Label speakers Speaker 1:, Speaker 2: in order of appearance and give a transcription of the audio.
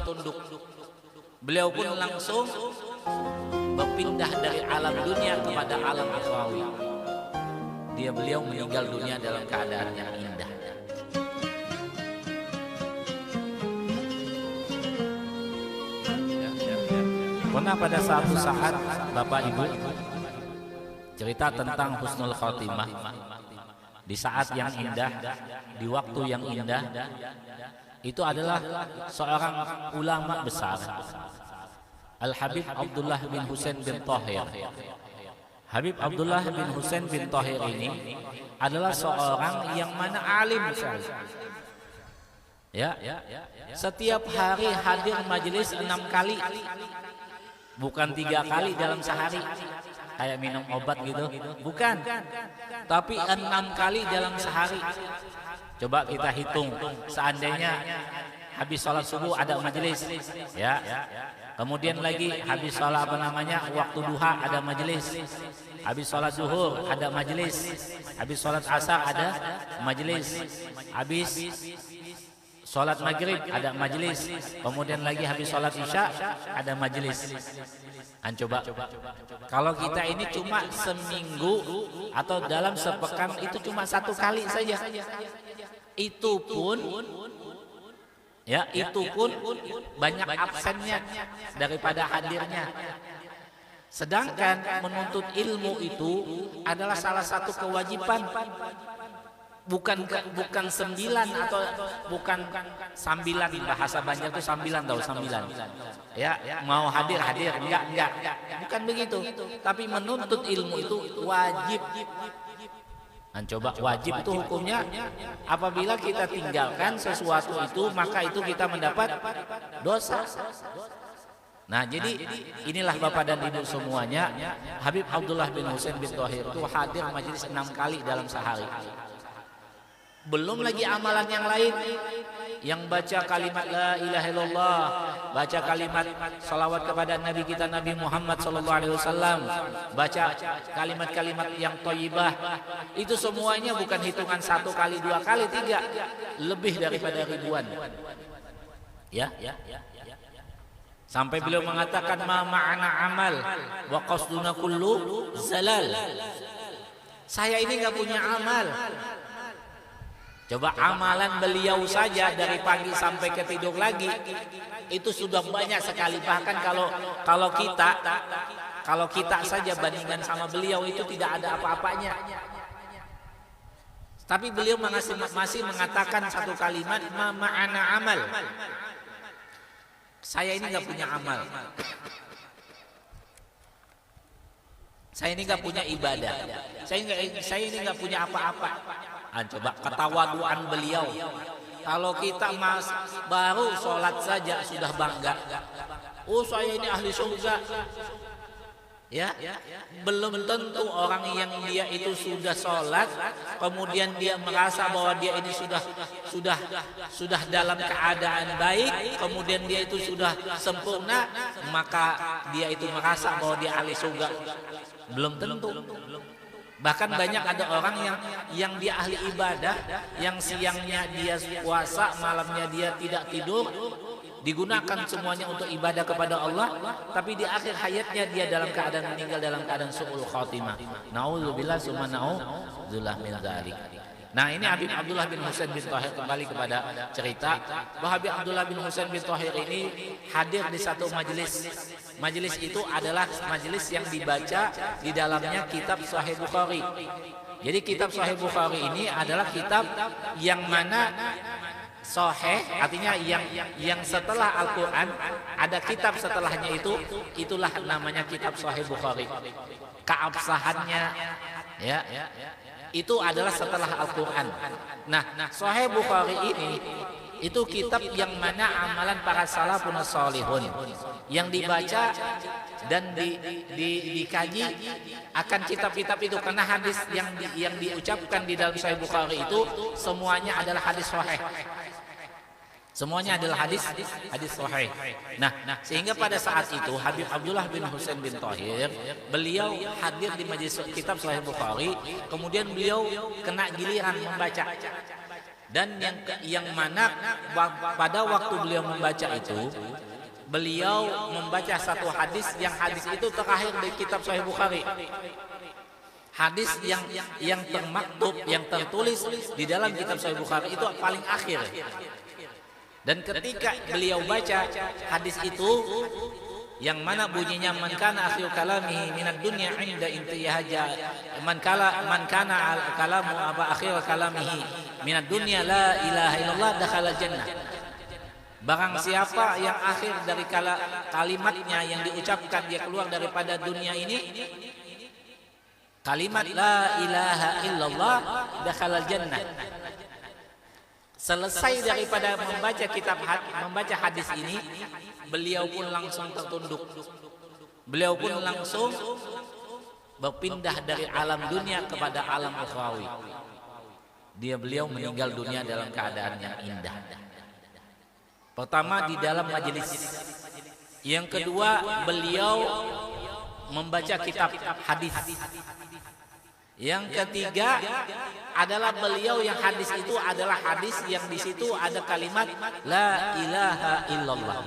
Speaker 1: tunduk. Beliau pun langsung berpindah dari alam dunia kepada alam akhrawi. Beliau meninggal dunia dalam keadaan yang indah. Pernah pada suatu saat Bapak Ibu cerita tentang husnul khotimah, di saat yang indah, di waktu yang indah, itu adalah seorang ulama besar, Al-Habib Abdullah bin Husain bin Thahir. Habib Abdullah bin Husain bin Thahir ini adalah seorang yang mana alim sekali. Ya, setiap hari hadir majelis 6 kali, bukan 3 kali dalam sehari kayak minum obat gitu, bukan, tapi 6 kali dalam sehari. Coba kita hitung, seandainya habis sholat subuh ada majelis, ya, kemudian lagi habis sholat waktu duha ada majelis, habis sholat zuhur ada majelis, habis sholat asar ada majelis, habis sholat maghrib ada majelis, kemudian lagi habis sholat isya ada majelis. Coba kalau kita ini cuma seminggu atau dalam sepekan itu cuma 1 kali saja, itu pun banyak absennya daripada hadirnya. Sedangkan menuntut ilmu itu adalah salah satu kewajiban, bukan 9 atau bukan sambilan. Bahasa Banjar itu sambilan, tahu sambilan ya, mau hadir enggak, bukan begitu. Tapi menuntut ilmu itu wajib. Coba wajib itu hukumnya apabila kita tinggalkan sesuatu itu, maka itu kita mendapat dosa. Nah, jadi inilah Bapak dan Ibu semuanya, Habib Abdullah bin Husain bin Thahir itu hadir majelis 6 kali dalam sehari. Belum lagi amalan yang lain, yang baca kalimat la ilaha illallah, baca kalimat salawat kepada Nabi kita Nabi Muhammad SAW, baca kalimat-kalimat yang thayyibah. Itu semuanya bukan hitungan 1 kali, 2 kali, 3, lebih daripada ribuan. Ya. Sampai beliau mengatakan ma ma'ana amal wa qasduna kullu zalal. Saya ini enggak punya amal. Coba amalan beliau saja dari pagi sampai ke tidur lagi itu sudah banyak sekali. Bahkan kalau kita saja bandingkan sama beliau itu tidak ada apa-apanya. Tapi beliau masih mengatakan satu kalimat ma ma'ana amal. Saya ini nggak punya amal. Saya ini nggak punya ibadah. Saya ini nggak punya apa-apa. Coba ketawaduan beliau. Kalau kita baru sholat saja sudah bangga. Oh, saya ini ahli surga. Ya, belum tentu orang yang dia itu sudah sholat, kemudian dia merasa bahwa dia ini sudah dalam keadaan baik, kemudian dia itu sudah sempurna, maka dia itu merasa bahwa dia ahli surga. Belum tentu. Bahkan banyak ada orang yang dia ahli ibadah, yang siangnya dia puasa, malamnya dia tidak tidur, digunakan semuanya untuk ibadah kepada Allah, tapi di akhir hayatnya dia dalam keadaan meninggal dalam keadaan su'ul khatimah. Nauzubillah summa nauzubillah min dzalik. Nah, ini Habib Abdullah bin Husain bin Thahir, kembali kepada cerita bahwa Habib Abdullah bin Husain bin Thahir ini hadir di satu majelis. Majelis itu adalah majelis yang dibaca di dalamnya kitab Sahih Bukhari. Jadi kitab Sahih Bukhari ini adalah kitab yang mana Sahih artinya yang setelah Al-Quran ada kitab setelahnya, itulah namanya kitab Sahih Bukhari. Keabsahannya ya itu adalah setelah Al-Quran. Nah, Sahih Bukhari ini itu kitab yang mana amalan para salafun sholihun yang dibaca dan dikaji akan kitab-kitab itu, karena hadis yang diucapkan di dalam Sahih Bukhari itu semuanya adalah hadis sahih. Semuanya adalah hadis sahih. Nah, sehingga pada saat itu Habib Abdullah bin Husain bin Thahir beliau hadir di majelis kitab Sahih Bukhari, kemudian beliau kena giliran membaca. Dan yang mana pada waktu beliau membaca itu, beliau membaca satu hadis yang hadis itu terakhir di kitab Sahih Bukhari. Hadis yang termaktub, yang tertulis di dalam kitab Sahih Bukhari itu paling akhir. Dan ketika beliau baca hadis itu, yang mana bunyinya man kana akhiru kalamihi minad dunya inda intihaja man kana al kalamu apa akhir kalamihi minad dunya la ilaha illallah dakhala jannah. Barang siapa yang akhir dari kalimatnya yang diucapkan dia keluar daripada dunia ini, kalimat la ilaha illallah dakhala jannah. Selesai daripada membaca hadis ini, beliau pun langsung tertunduk. Beliau pun langsung berpindah dari alam dunia kepada alam ukhrawi. Beliau meninggal dunia dalam keadaan yang indah. Pertama di dalam majelis. Yang kedua beliau membaca kitab hadis. Yang ketiga adalah beliau yang hadis itu adalah hadis yang di situ ada kalimat la ilaha illallah.